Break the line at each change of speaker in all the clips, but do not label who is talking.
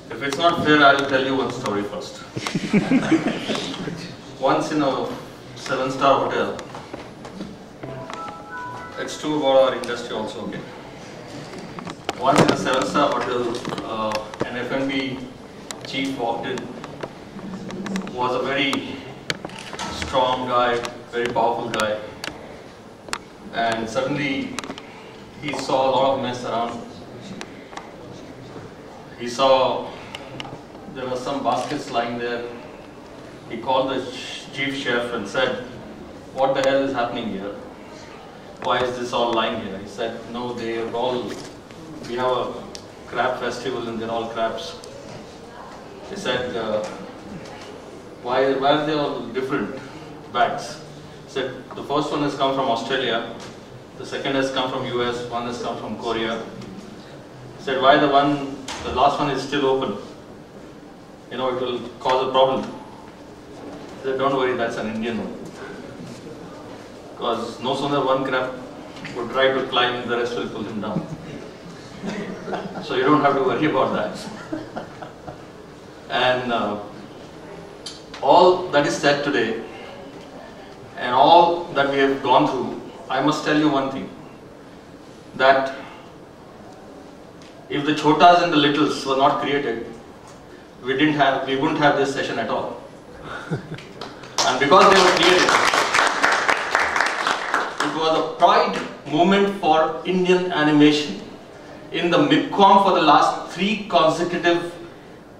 If it's not fair, I'll tell you one story first. Once in a 7-star hotel, it's true about our industry also, okay? Once in a 7-star hotel, an F&B chief walked in, was a very strong guy, very powerful guy, and suddenly he saw a lot of mess around. He saw there were some baskets lying there. He called the chief chef and said, "What the hell is happening here? Why is this all lying here?" He said, "No, they are all, we have a crab festival and they're all crabs." He said, why are they all different bags? He said, "The first one has come from Australia, the second has come from US, one has come from Korea." He said, "Why the last one is still open? You know, it will cause a problem." He said, "Don't worry, that's an Indian one. Because no sooner one crab would try to climb, the rest will pull him down. So you don't have to worry about that." And all that is said today, and all that we have gone through, I must tell you one thing, that if the chotas and the littles were not created, we wouldn't have this session at all. And because they were created, it was a pride moment for Indian animation. In the MIPCOM for the last 3 consecutive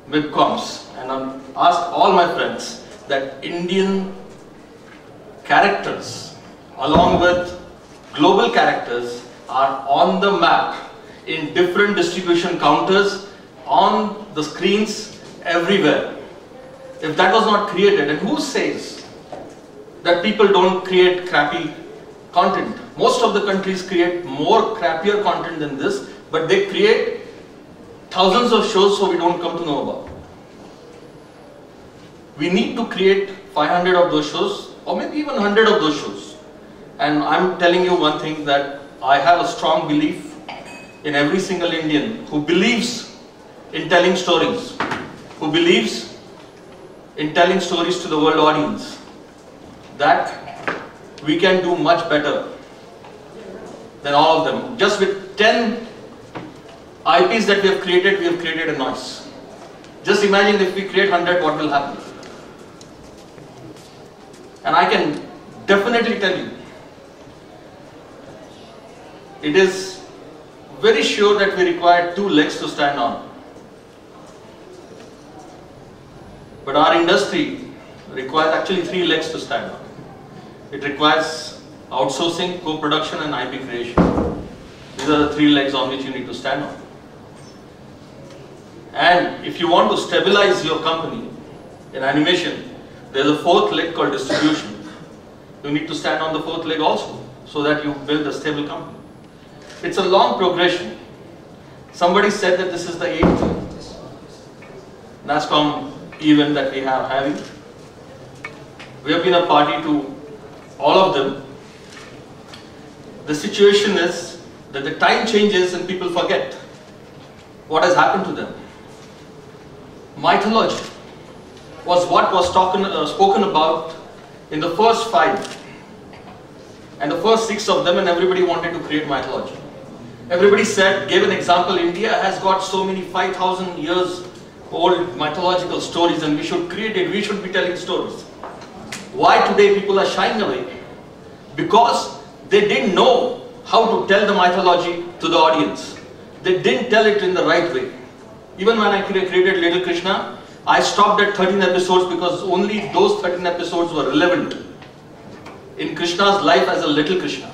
MIPCOMs, and I've asked all my friends that Indian characters along with global characters are on the map in different distribution counters, on the screens, everywhere. If that was not created, and who says that people don't create crappy content? Most of the countries create more crappier content than this, but they create thousands of shows so we don't come to know about. We need to create 500 of those shows, or maybe even 100 of those shows. And I'm telling you one thing, that I have a strong belief in every single Indian who believes in telling stories, who believes in telling stories to the world audience, that we can do much better than all of them. Just with 10 IPs that we have created a noise. Just imagine if we create 100, what will happen? And I can definitely tell you, it is very sure that we require 2 legs to stand on. But our industry requires actually 3 legs to stand on. It requires outsourcing, co-production and IP creation. These are the 3 legs on which you need to stand on. And if you want to stabilize your company in animation, there's a 4th leg called distribution. You need to stand on the 4th leg also, so that you build a stable company. It's a long progression. Somebody said that this is the 8th NASSCOM event that we are having. We have been a party to all of them. The situation is that the time changes and people forget what has happened to them. Mythology was what was spoken about in the first 5 and the first 6 of them, and everybody wanted to create mythology. Everybody gave an example, India has got so many 5,000 years old mythological stories and we should create it, we should be telling stories. Why today people are shying away? Because they didn't know how to tell the mythology to the audience. They didn't tell it in the right way. Even when I created Little Krishna, I stopped at 13 episodes because only those 13 episodes were relevant in Krishna's life as a little Krishna.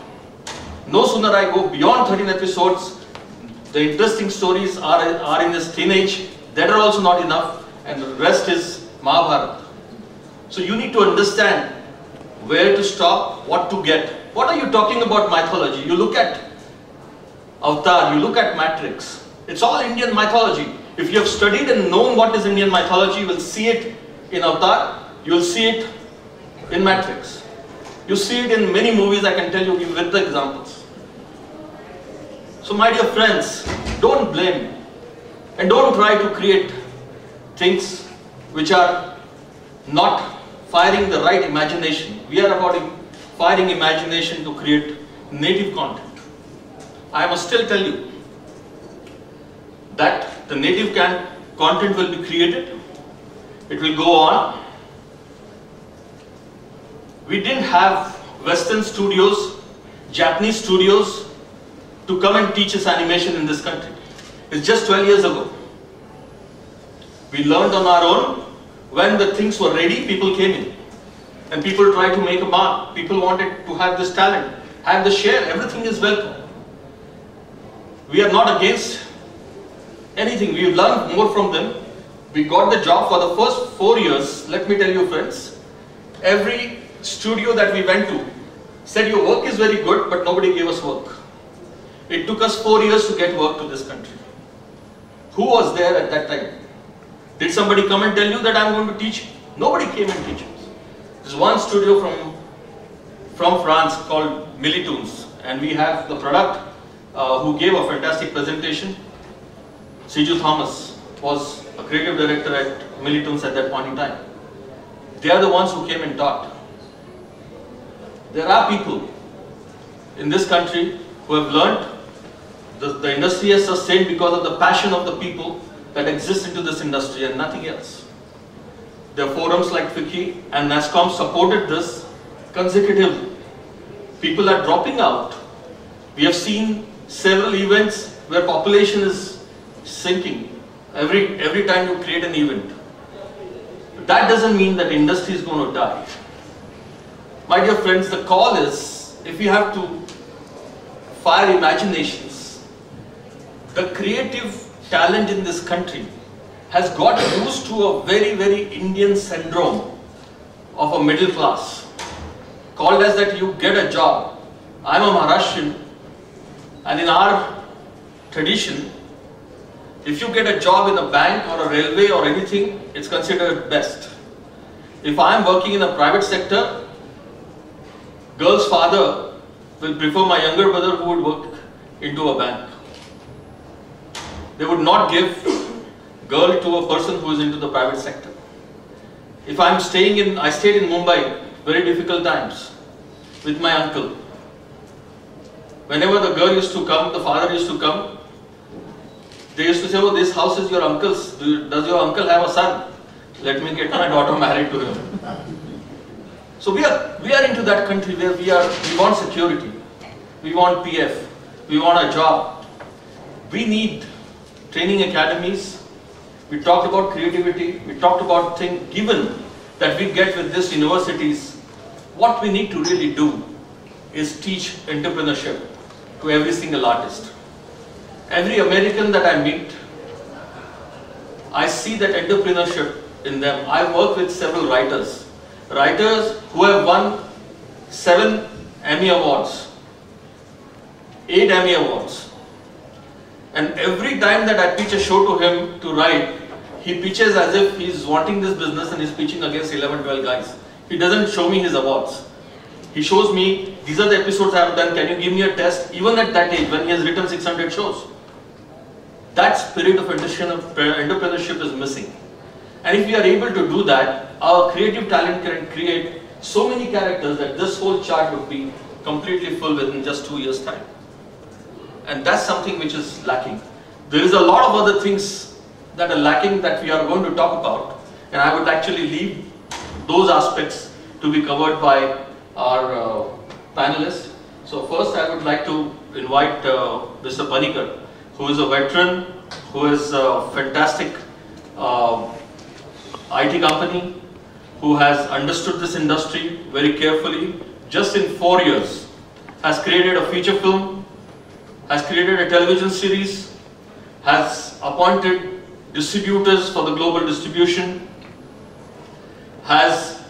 No sooner I go beyond 13 episodes, the interesting stories are in his teenage, that are also not enough, and the rest is Mahabharata. So you need to understand where to stop, what to get. What are you talking about mythology? You look at Avatar, you look at Matrix. It's all Indian mythology. If you have studied and known what is Indian mythology, you will see it in Avatar, you will see it in Matrix. You see it in many movies, I can tell you with the examples. So my dear friends, don't blame and don't try to create things which are not firing the right imagination. We are about firing imagination to create native content. I must still tell you that the native content will be created. It will go on. We didn't have Western studios, Japanese studios to come and teach us animation in this country. It's just 12 years ago. We learned on our own. When the things were ready, people came in. And people tried to make a mark. People wanted to have this talent, have the share. Everything is welcome. We are not against anything. We learned more from them. We got the job for the first 4 years. Let me tell you, friends, every studio that we went to said your work is very good, but nobody gave us work. It took us 4 years to get work to this country. Who was there at that time? Did somebody come and tell you that I'm going to teach? Nobody came and teach us. There's one studio from France called Militoons, and we have the product who gave a fantastic presentation. Siju Thomas was a creative director at Militoons at that point in time. They are the ones who came and taught. There are people in this country who have learned. The industry has sustained because of the passion of the people that exist into this industry and nothing else. There are forums like FICCI and NASSCOM supported this consecutively. People are dropping out. We have seen several events where population is sinking every time you create an event. But that doesn't mean that industry is going to die. My dear friends, the call is, if you have to fire imaginations, the creative talent in this country has got used to a very, very Indian syndrome of a middle class. Called as that you get a job. I'm a Maharashtrian, and in our tradition, if you get a job in a bank or a railway or anything, it's considered best. If I'm working in a private sector, girl's father will prefer my younger brother who would work into a bank. They would not give girl to a person who is into the private sector. If I stayed in Mumbai, very difficult times with my uncle. Whenever the girl used to come, the father used to come, they used to say, oh, this house is your uncle's. Does your uncle have a son? Let me get my daughter married to him. So we are into that country where we want security. We want PF. We want a job. We need training academies. We talked about creativity. We talked about things. Given that we get with these universities, what we need to really do is teach entrepreneurship to every single artist. Every American that I meet, I see that entrepreneurship in them. I work with several writers who have won 7 Emmy Awards, 8 Emmy Awards. And every time that I pitch a show to him to write, he pitches as if he's wanting this business and he's pitching against 11, 12 guys. He doesn't show me his awards. He shows me, these are the episodes I have done, can you give me a test? Even at that age, when he has written 600 shows. That spirit of entrepreneurship is missing. And if we are able to do that, our creative talent can create so many characters that this whole chart would be completely full within just 2 years' time. And that's something which is lacking. There is a lot of other things that are lacking that we are going to talk about. And I would actually leave those aspects to be covered by our panelists. So first I would like to invite Mr. Panikar, who is a veteran, who is a fantastic IT company, who has understood this industry very carefully. Just in 4 years, has created a feature film, has created a television series, has appointed distributors for the global distribution, has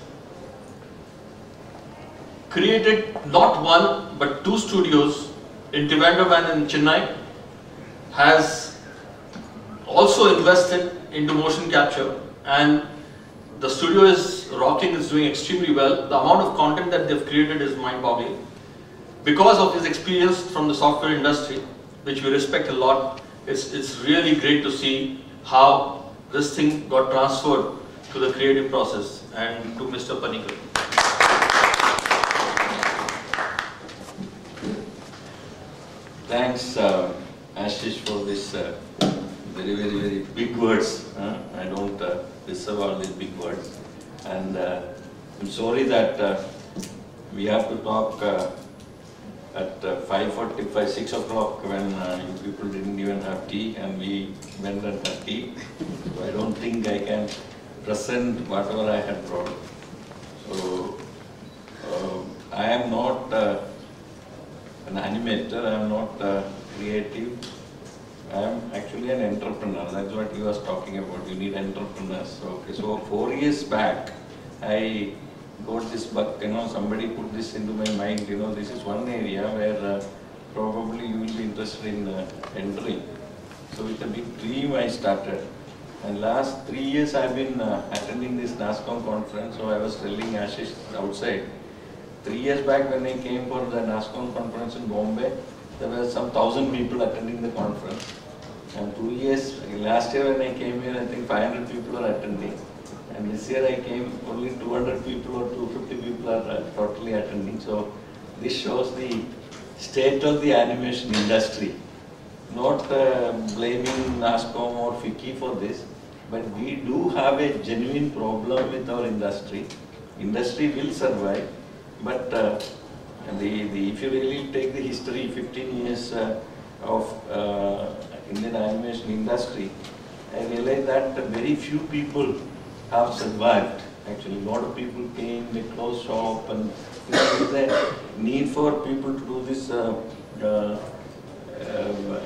created not one but 2 studios in Trivandrum and in Chennai, has also invested into motion capture, and the studio is rocking, is doing extremely well. The amount of content that they've created is mind-boggling. Because of his experience from the software industry, which we respect a lot, it's really great to see how this thing got transferred to the creative process and to Mr. Panikar.
Thanks, Ashish, for this very big words. I don't deserve all these big words. And I'm sorry that we have to talk at 5:45, 6 o'clock when you people didn't even have tea and we went and had tea. So I don't think I can present whatever I had brought. So I am not an animator, I am not creative. I am actually an entrepreneur. That's what he was talking about. You need entrepreneurs. Okay, so 4 years back, I got this bug. Somebody put this into my mind. This is one area where probably you will be interested in entering. So with a big dream, I started. And last 3 years, I've been attending this NASSCOM conference. So I was telling Ashish outside. 3 years back, when I came for the NASSCOM conference in Bombay, there were some 1,000 people attending the conference. And 2 years, last year when I came here, I think 500 people are attending. And this year I came, only 200 people or 250 people are totally attending. So this shows the state of the animation industry. Not blaming NASSCOM or FICCI for this, but we do have a genuine problem with our industry. Industry will survive, but if you really take the history, 15 years of Indian animation industry, I realized that very few people have survived. Actually, a lot of people came, they closed shop, and there is a need for people to do this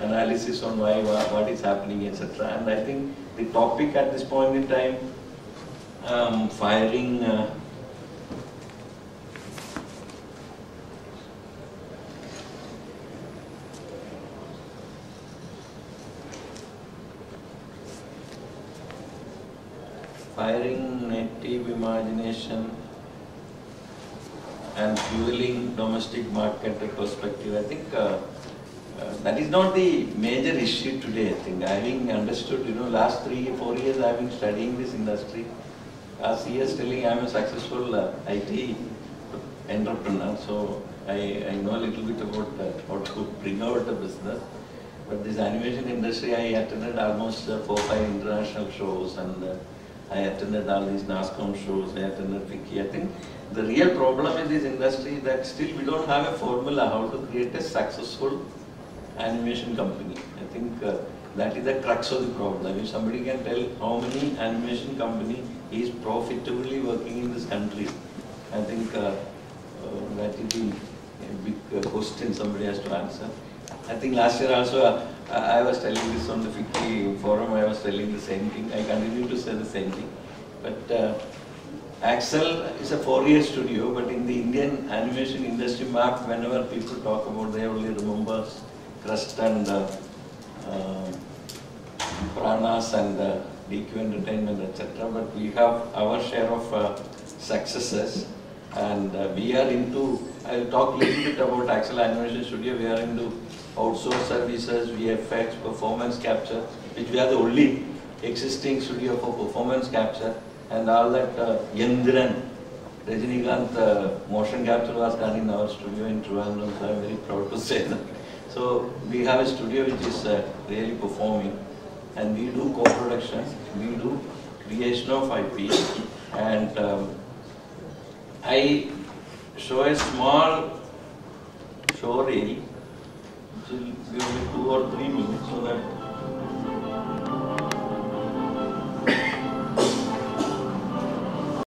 analysis on what is happening, etc. And I think the topic at this point in time, firing native imagination and fueling domestic market perspective. I think that is not the major issue today. I think having understood, last 3-4 years I've been studying this industry. As he is telling, I'm a successful IT entrepreneur, so I know a little bit about how to bring out the business. But this animation industry, I attended almost 4-5 international shows, and I attended all these NASSCOM shows, I attended FICCI. I think the real problem in this industry is that still we don't have a formula how to create a successful animation company. I think that is the crux of the problem. If somebody can tell how many animation company is profitably working in this country, I think that is the big question somebody has to answer. I think last year also I was telling this on the FICCI forum, I was telling the same thing. I continue to say the same thing. But Axel is a 4-year studio, but in the Indian animation industry map, whenever people talk about, they only remember Crust and Pranas and DQ Entertainment, etc. But we have our share of successes, and we are into, I'll talk a little bit about Axel Animation Studio. We are into outsourced services, VFX, performance capture, which we are the only existing studio for performance capture, and all that Yendran, Rajinikanth motion capture was done in our studio in Trivandrum, so I'm very proud to say that. So we have a studio which is really performing, and we do co-production, we do creation of IP, and I show a small show reel, which will be only 2 or 3 minutes, so that